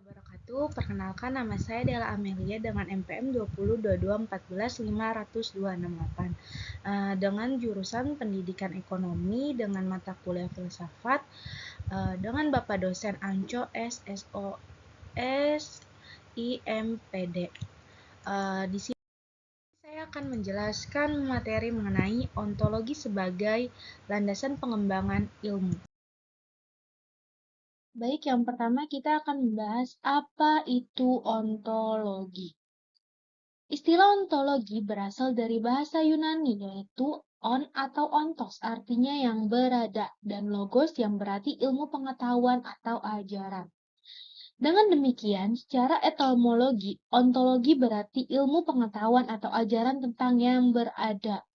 Wabarakatuh. Perkenalkan, nama saya Della Amelia dengan NPM 202214150268 dengan jurusan Pendidikan Ekonomi dengan mata kuliah Filsafat dengan Bapak dosen Anco SSOSIMPD. Di sini saya akan menjelaskan materi mengenai ontologi sebagai landasan pengembangan ilmu. Baik, yang pertama kita akan membahas apa itu ontologi. Istilah ontologi berasal dari bahasa Yunani, yaitu on atau ontos, artinya yang berada, dan logos yang berarti ilmu pengetahuan atau ajaran. Dengan demikian, secara etimologi, ontologi berarti ilmu pengetahuan atau ajaran tentang yang berada.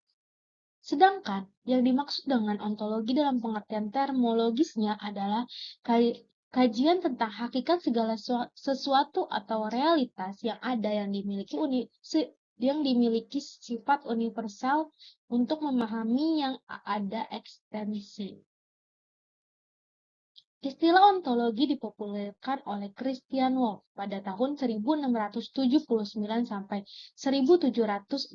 Sedangkan, yang dimaksud dengan ontologi dalam pengertian termologisnya adalah kajian tentang hakikat segala sesuatu atau realitas yang ada yang dimiliki sifat universal untuk memahami yang ada eksistensi. Istilah ontologi dipopulerkan oleh Christian Wolff pada tahun 1679 sampai 1714.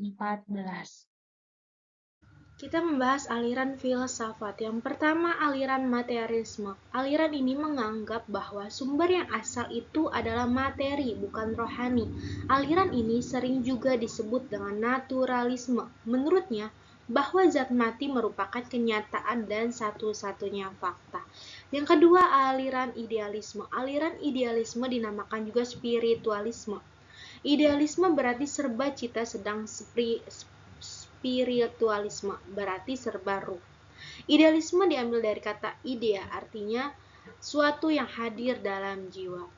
Kita membahas aliran filsafat. Yang pertama, aliran materialisme. Aliran ini menganggap bahwa sumber yang asal itu adalah materi, bukan rohani. Aliran ini sering juga disebut dengan naturalisme. Menurutnya, bahwa zat mati merupakan kenyataan dan satu-satunya fakta. Yang kedua, aliran idealisme. Aliran idealisme dinamakan juga spiritualisme. Idealisme berarti serba cita, sedang spiritualisme berarti serba ruh. Idealisme diambil dari kata idea, artinya suatu yang hadir dalam jiwa.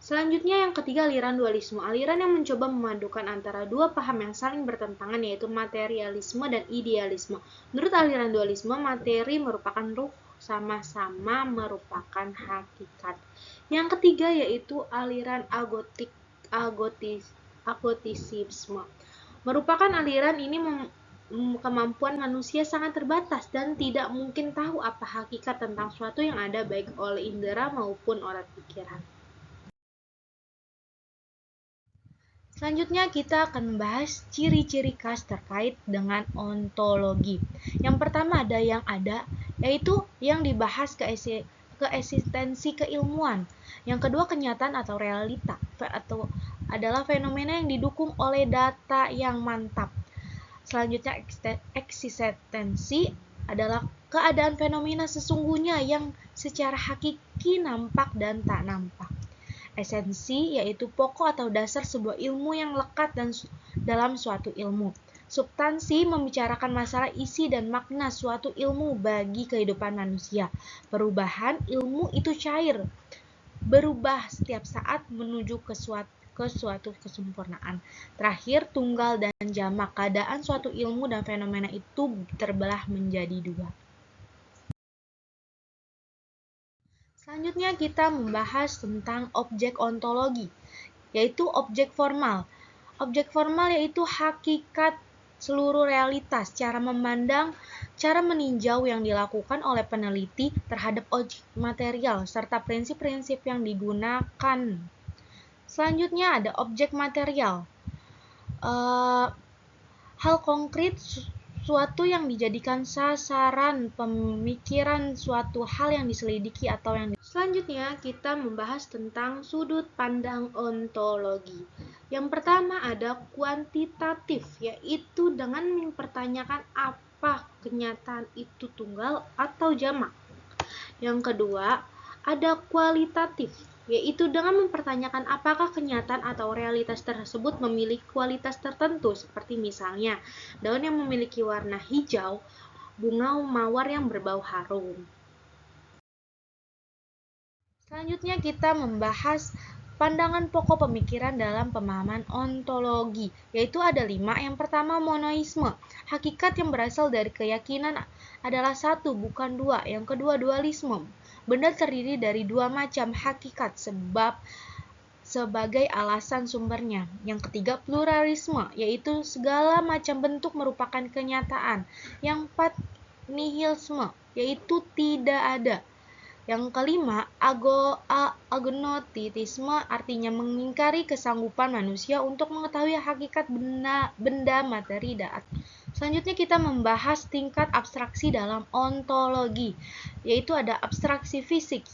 Selanjutnya yang ketiga, aliran dualisme. Aliran yang mencoba memadukan antara dua paham yang saling bertentangan, yaitu materialisme dan idealisme. Menurut aliran dualisme, materi merupakan ruh, sama-sama merupakan hakikat. Yang ketiga yaitu aliran agotisisme. Merupakan aliran ini kemampuan manusia sangat terbatas dan tidak mungkin tahu apa hakikat tentang suatu yang ada baik oleh indera maupun oleh pikiran. Selanjutnya kita akan membahas ciri-ciri khas terkait dengan ontologi. Yang pertama ada yang ada, yaitu yang dibahas keeksistensi keilmuan. Yang kedua kenyataan atau realita, atau adalah fenomena yang didukung oleh data yang mantap. Selanjutnya eksistensi adalah keadaan fenomena sesungguhnya yang secara hakiki nampak dan tak nampak. Esensi yaitu pokok atau dasar sebuah ilmu yang lekat dalam suatu ilmu. Substansi membicarakan masalah isi dan makna suatu ilmu bagi kehidupan manusia. Perubahan ilmu itu cair, berubah setiap saat menuju ke suatu kesempurnaan. Terakhir, tunggal dan jamak. Keadaan suatu ilmu dan fenomena itu terbelah menjadi dua. Selanjutnya kita membahas tentang objek ontologi, yaitu objek formal. Objek formal yaitu hakikat seluruh realitas, cara memandang, cara meninjau yang dilakukan oleh peneliti terhadap objek material, serta prinsip-prinsip yang digunakan. Selanjutnya ada objek material. Hal konkret, suatu yang dijadikan sasaran pemikiran, suatu hal yang diselidiki atau yang Selanjutnya kita membahas tentang sudut pandang ontologi. Yang pertama ada kuantitatif, yaitu dengan mempertanyakan apa kenyataan itu tunggal atau jamak. Yang kedua ada kualitatif, yaitu dengan mempertanyakan apakah kenyataan atau realitas tersebut memiliki kualitas tertentu, seperti misalnya daun yang memiliki warna hijau, bunga mawar yang berbau harum. Selanjutnya kita membahas pandangan pokok pemikiran dalam pemahaman ontologi, yaitu ada 5. Yang pertama monoisme, hakikat yang berasal dari keyakinan adalah satu, bukan dua. Yang kedua dualisme, benda terdiri dari dua macam hakikat sebagai alasan sumbernya. Yang ketiga pluralisme, yaitu segala macam bentuk merupakan kenyataan. Yang 4 nihilisme, yaitu tidak ada. Yang kelima, agnostitisme artinya mengingkari kesanggupan manusia untuk mengetahui hakikat benda materi dan selanjutnya kita membahas tingkat abstraksi dalam ontologi, yaitu ada abstraksi fisik,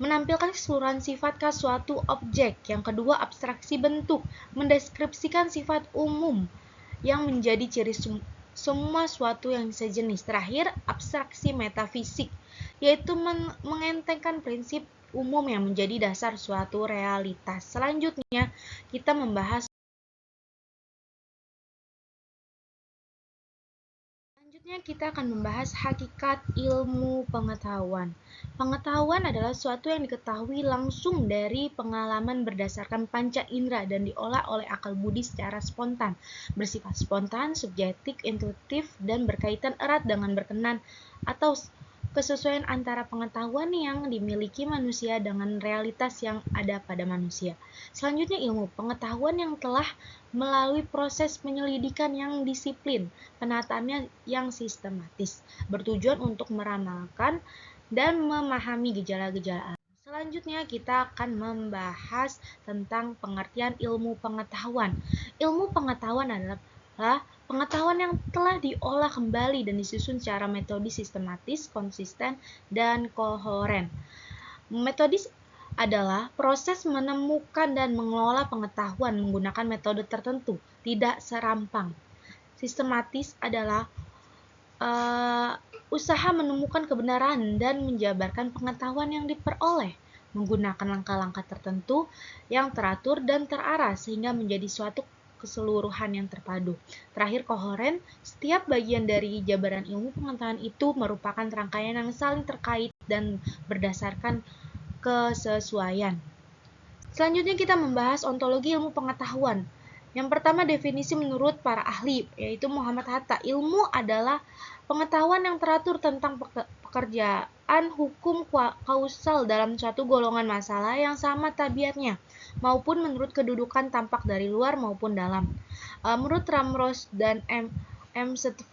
menampilkan keseluruhan sifat khas suatu objek. Yang kedua, abstraksi bentuk, mendeskripsikan sifat umum yang menjadi ciri semua suatu yang sejenis. Terakhir, abstraksi metafisik, yaitu mengentengkan prinsip umum yang menjadi dasar suatu realitas. Selanjutnya, kita membahas hakikat ilmu pengetahuan. Pengetahuan adalah sesuatu yang diketahui langsung dari pengalaman berdasarkan panca indera dan diolah oleh akal budi secara spontan, bersifat spontan, subjektif, intuitif, dan berkaitan erat dengan berkenan atau kesesuaian antara pengetahuan yang dimiliki manusia dengan realitas yang ada pada manusia. Selanjutnya, ilmu pengetahuan yang telah melalui proses penyelidikan yang disiplin, penataannya yang sistematis, bertujuan untuk meramalkan dan memahami gejala-gejala. Selanjutnya kita akan membahas tentang pengertian ilmu pengetahuan. Ilmu pengetahuan adalah pengetahuan yang telah diolah kembali dan disusun secara metodis, sistematis, konsisten, dan kohoren. Metodis adalah proses menemukan dan mengelola pengetahuan menggunakan metode tertentu, tidak serampang. Sistematis adalah usaha menemukan kebenaran dan menjabarkan pengetahuan yang diperoleh menggunakan langkah-langkah tertentu yang teratur dan terarah sehingga menjadi suatu keseluruhan yang terpadu. Terakhir, kohoren, setiap bagian dari jabaran ilmu pengetahuan itu merupakan rangkaian yang saling terkait dan berdasarkan kesesuaian. Selanjutnya kita membahas ontologi ilmu pengetahuan. Yang pertama, definisi menurut para ahli, yaitu Muhammad Hatta. Ilmu adalah pengetahuan yang teratur tentang pekerjaan hukum kausal dalam suatu golongan masalah yang sama tabiatnya, maupun menurut kedudukan tampak dari luar maupun dalam. Menurut Ramros dan M.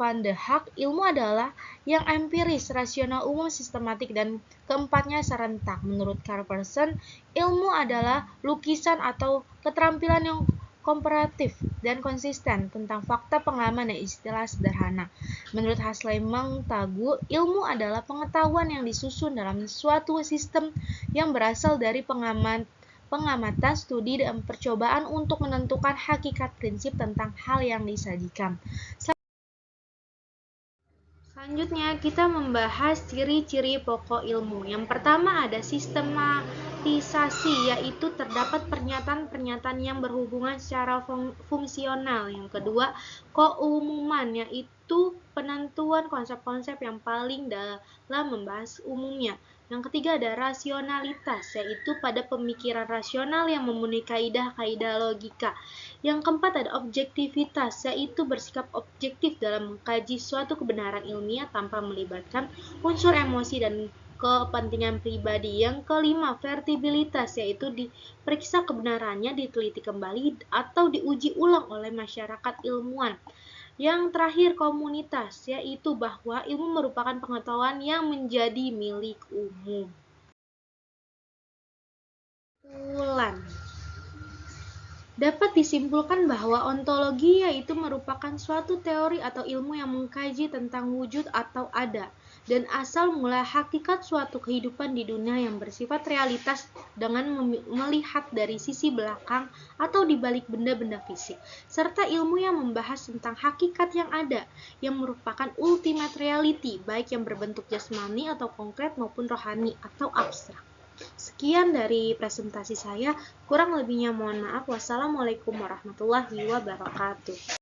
Van de Haag, ilmu adalah yang empiris, rasional, umum, sistematik, dan keempatnya serentak. Menurut Karl Pearson, ilmu adalah lukisan atau keterampilan yang komparatif dan konsisten tentang fakta, pengalaman, dan istilah sederhana. Menurut Hasley Mengtagu, ilmu adalah pengetahuan yang disusun dalam suatu sistem yang berasal dari pengamatan, studi, dan percobaan untuk menentukan hakikat prinsip tentang hal yang disajikan. Selanjutnya kita membahas ciri-ciri pokok ilmu. Yang pertama ada sistematisasi, yaitu terdapat pernyataan-pernyataan yang berhubungan secara fungsional. Yang kedua, keumuman, yaitu penentuan konsep-konsep yang paling dalam membahas umumnya. Yang ketiga ada rasionalitas, yaitu pada pemikiran rasional yang memenuhi kaidah-kaidah logika. Yang keempat ada objektivitas, yaitu bersikap objektif dalam mengkaji suatu kebenaran ilmiah tanpa melibatkan unsur emosi dan kepentingan pribadi. Yang kelima, vertibilitas, yaitu diperiksa kebenarannya, diteliti kembali, atau diuji ulang oleh masyarakat ilmuwan. Yang terakhir, komunitas, yaitu bahwa ilmu merupakan pengetahuan yang menjadi milik umum. Dapat disimpulkan bahwa ontologi yaitu merupakan suatu teori atau ilmu yang mengkaji tentang wujud atau ada dan asal mula hakikat suatu kehidupan di dunia yang bersifat realitas dengan melihat dari sisi belakang atau di balik benda-benda fisik, serta ilmu yang membahas tentang hakikat yang ada yang merupakan ultimate reality, baik yang berbentuk jasmani atau konkret maupun rohani atau abstrak. Sekian dari presentasi saya, kurang lebihnya mohon maaf. Wassalamualaikum warahmatullahi wabarakatuh.